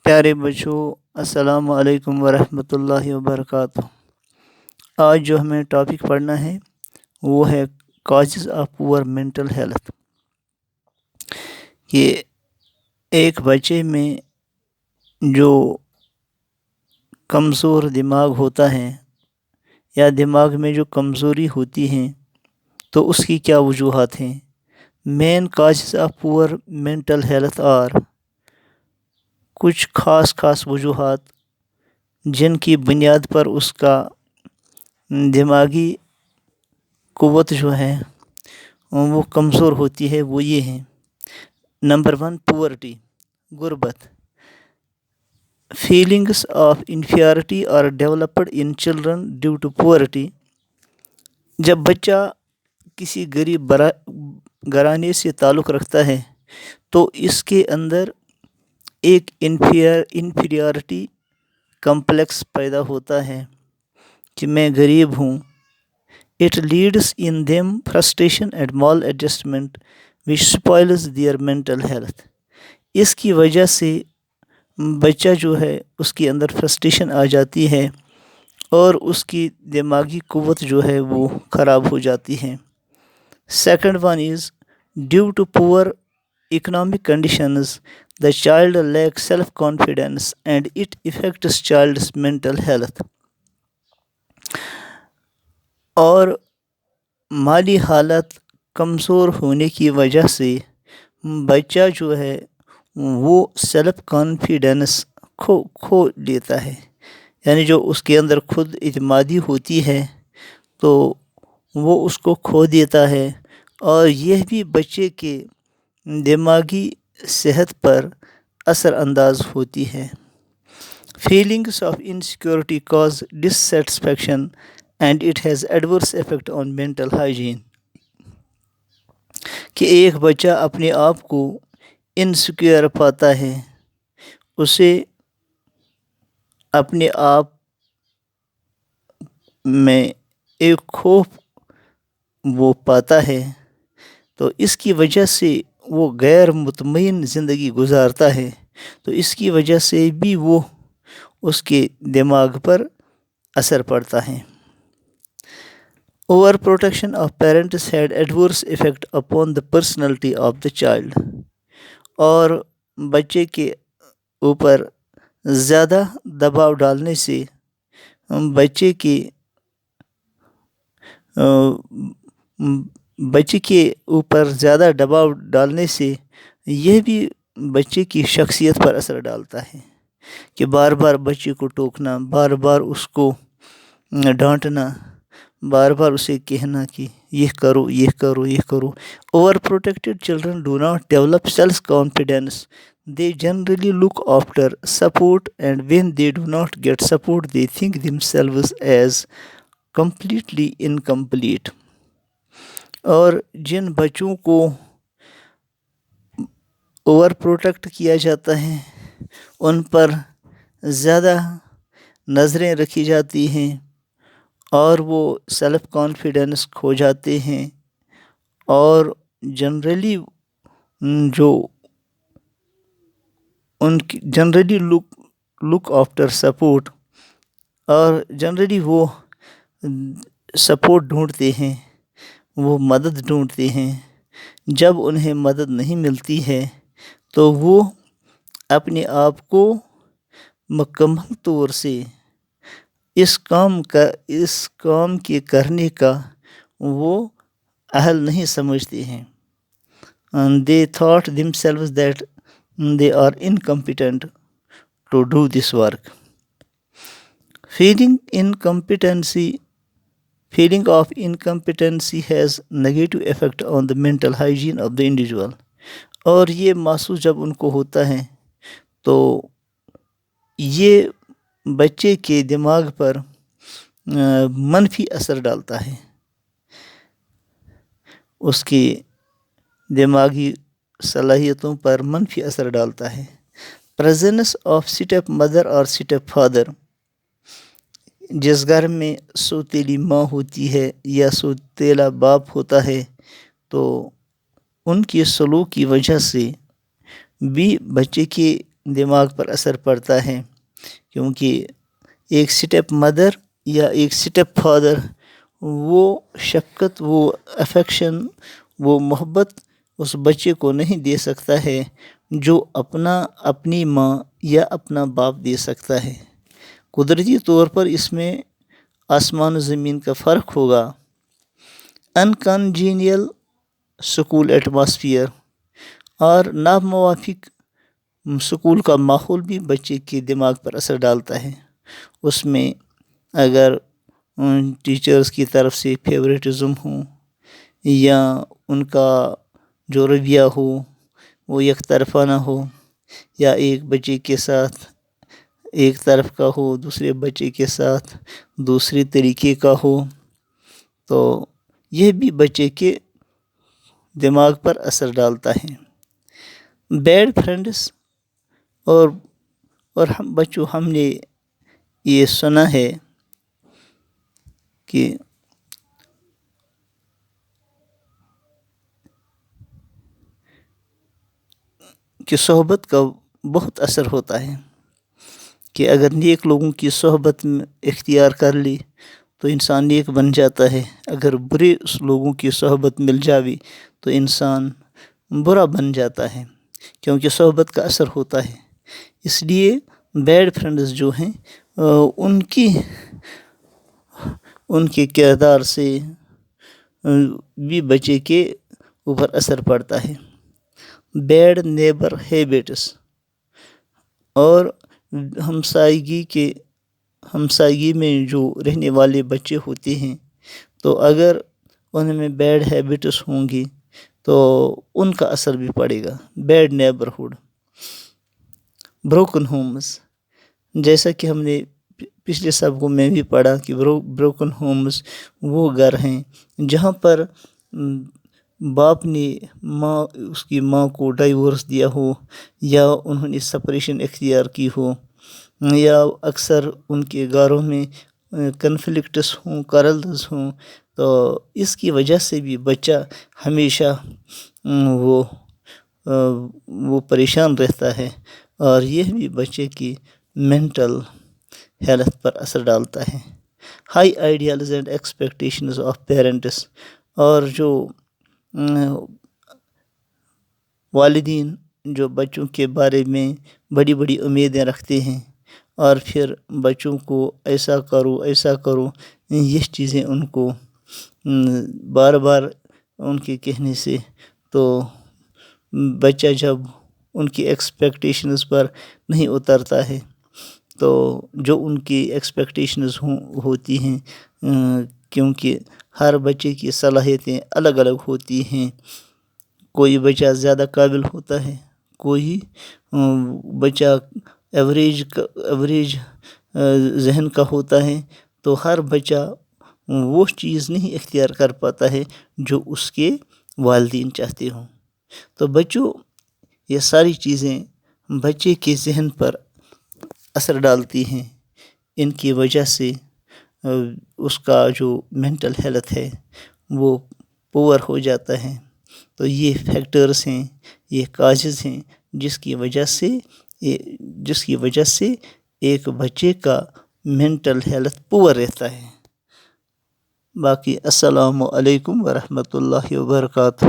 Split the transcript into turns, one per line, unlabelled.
پیارے بچوں، السلام علیکم ورحمۃ اللہ وبرکاتہ۔ آج جو ہمیں ٹاپک پڑھنا ہے وہ ہے causes of poor mental health. کہ ایک بچے میں جو کمزور دماغ ہوتا ہے یا دماغ میں جو کمزوری ہوتی ہیں تو اس کی کیا وجوہات ہیں۔ Main causes of poor mental health are, کچھ خاص وجوہات جن کی بنیاد پر اس کا دماغی قوت جو ہے وہ کمزور ہوتی ہے، وہ یہ ہیں۔ نمبر 1، پورٹی، غربت۔ Feelings of inferiority are developed in children due to poverty. جب بچہ کسی غریب گھرانے سے تعلق رکھتا ہے تو اس کے اندر ایک انفیریٹی کمپلیکس پیدا ہوتا ہے کہ میں غریب ہوں۔ It leads in them frustration and maladjustment which spoils their mental health. اس کی وجہ سے بچہ جو ہے اس کے اندر فرسٹریشن آ جاتی ہے اور اس کی دماغی قوت جو ہے وہ خراب ہو جاتی ہے۔ Second one is due to poor economic conditions, the child lacks self-confidence and it affects child's mental health۔ اور مالی حالت کمزور ہونے کی وجہ سے بچہ جو ہے وہ سیلف کانفیڈنس کھو لیتا ہے، یعنی جو اس کے اندر خود اعتمادی ہوتی ہے تو وہ اس کو کھو دیتا ہے، اور یہ بھی بچے کے دماغی صحت پر اثر انداز ہوتی ہے۔ Feelings of insecurity cause dissatisfaction and it has adverse effect on mental hygiene. کہ ایک بچہ اپنے آپ کو انسیکیور پاتا ہے، اسے اپنے آپ میں ایک خوف وہ پاتا ہے، تو اس کی وجہ سے وہ غیر مطمئن زندگی گزارتا ہے، تو اس کی وجہ سے بھی وہ اس کے دماغ پر اثر پڑتا ہے۔ Over protection of parents had adverse effect upon the personality of the child. اور بچے کے اوپر زیادہ دباؤ ڈالنے سے بچے کے اوپر زیادہ دباؤ ڈالنے سے یہ بھی بچے کی شخصیت پر اثر ڈالتا ہے کہ بار بار بچے کو ٹوکنا، بار بار اس کو ڈانٹنا، بار بار اسے کہنا کہ یہ کرو یہ کرو یہ کرو۔ Over protected children do not develop self confidence, they generally look after support and when they do not get support they think themselves as completely incomplete۔ اور جن بچوں کو اوور پروٹیکٹ کیا جاتا ہے ان پر زیادہ نظریں رکھی جاتی ہیں اور وہ سیلف کانفیڈنس کھو جاتے ہیں، اور جنرلی لک آفٹر سپورٹ، اور جنرلی وہ سپورٹ ڈھونڈتے ہیں، وہ مدد ڈھونڈتے ہیں۔ جب انہیں مدد نہیں ملتی ہے تو وہ اپنے آپ کو مکمل طور سے اس کام کے کرنے کا وہ اہل نہیں سمجھتے ہیں۔ they thought themselves that they are incompetent to do this work۔ Feeling of incompetency has negative effect on the mental hygiene of the individual۔ اور یہ محسوس جب ان کو ہوتا ہے تو یہ بچے کے دماغ پر منفی اثر ڈالتا ہے، اس کی دماغی صلاحیتوں پر منفی اثر ڈالتا ہے۔ پریزنس آف اسٹیپ مدر اور اسٹیپ فادر، جس گھر میں سوتیلی ماں ہوتی ہے یا سوتیلا باپ ہوتا ہے تو ان کے سلوک کی وجہ سے بھی بچے کے دماغ پر اثر پڑتا ہے، کیونکہ ایک اسٹیپ مدر یا ایک اسٹیپ فادر وہ شفقت، وہ افیکشن، وہ محبت اس بچے کو نہیں دے سکتا ہے جو اپنی ماں یا اپنا باپ دے سکتا ہے۔ قدرتی طور پر اس میں آسمان و زمین کا فرق ہوگا۔ انکانجینیل اسکول ایٹماسفیئر اور ناموافق اسکول کا ماحول بھی بچے کے دماغ پر اثر ڈالتا ہے۔ اس میں اگر ٹیچرز کی طرف سے فیوریٹزم ہو یا ان کا جو رویہ ہو وہ یک طرفانہ ہو، یا ایک بچے کے ساتھ ایک طرف کا ہو، دوسرے بچے کے ساتھ دوسری طریقے کا ہو، تو یہ بھی بچے کے دماغ پر اثر ڈالتا ہے۔ بیڈ فرینڈس اور ہم نے یہ سنا ہے کہ صحبت کا بہت اثر ہوتا ہے، کہ اگر نیک لوگوں کی صحبت اختیار کر لی تو انسان نیک بن جاتا ہے، اگر برے لوگوں کی صحبت مل جاوی تو انسان برا بن جاتا ہے، کیونکہ صحبت کا اثر ہوتا ہے۔ اس لیے بیڈ فرینڈز جو ہیں ان کے کردار سے بھی بچے کے اوپر اثر پڑتا ہے۔ بیڈ نیبر ہیبٹس اور ہمسائیگی میں جو رہنے والے بچے ہوتے ہیں، تو اگر ان میں بیڈ ہیبٹس ہوں گی تو ان کا اثر بھی پڑے گا۔ بیڈ نیبرہڈ، بروکن ہومز، جیسا کہ ہم نے پچھلے سبقوں میں بھی پڑھا کہ بروکن ہومز وہ گھر ہیں جہاں پر باپ نے اس کی ماں کو ڈائیورس دیا ہو، یا انہوں نے سپریشن اختیار کی ہو، یا اکثر ان کے گھروں میں کنفلکٹس ہوں، قرض ہوں، تو اس کی وجہ سے بھی بچہ ہمیشہ وہ پریشان رہتا ہے، اور یہ بھی بچے کی مینٹل ہیلتھ پر اثر ڈالتا ہے۔ High ideals and expectations of parents, اور جو والدین جو بچوں کے بارے میں بڑی بڑی امیدیں رکھتے ہیں، اور پھر بچوں کو ایسا کرو، یہ چیزیں ان کو بار بار ان کے کہنے سے، تو بچہ جب ان کی ایکسپیکٹیشنز پر نہیں اترتا ہے تو جو ان کی ایکسپیکٹیشنز ہوتی ہیں، کیونکہ ہر بچے کی صلاحیتیں الگ الگ ہوتی ہیں، کوئی بچہ زیادہ قابل ہوتا ہے، کوئی بچہ ایوریج ذہن کا ہوتا ہے، تو ہر بچہ وہ چیز نہیں اختیار کر پاتا ہے جو اس کے والدین چاہتے ہوں۔ تو بچوں، یہ ساری چیزیں بچے کے ذہن پر اثر ڈالتی ہیں، ان کی وجہ سے اس کا جو مینٹل ہیلتھ ہے وہ پور ہو جاتا ہے۔ تو یہ فیکٹرز ہیں، یہ کازز ہیں جس کی وجہ سے ایک بچے کا مینٹل ہیلتھ پور رہتا ہے۔ باقی السلام علیکم ورحمۃ اللہ وبرکاتہ۔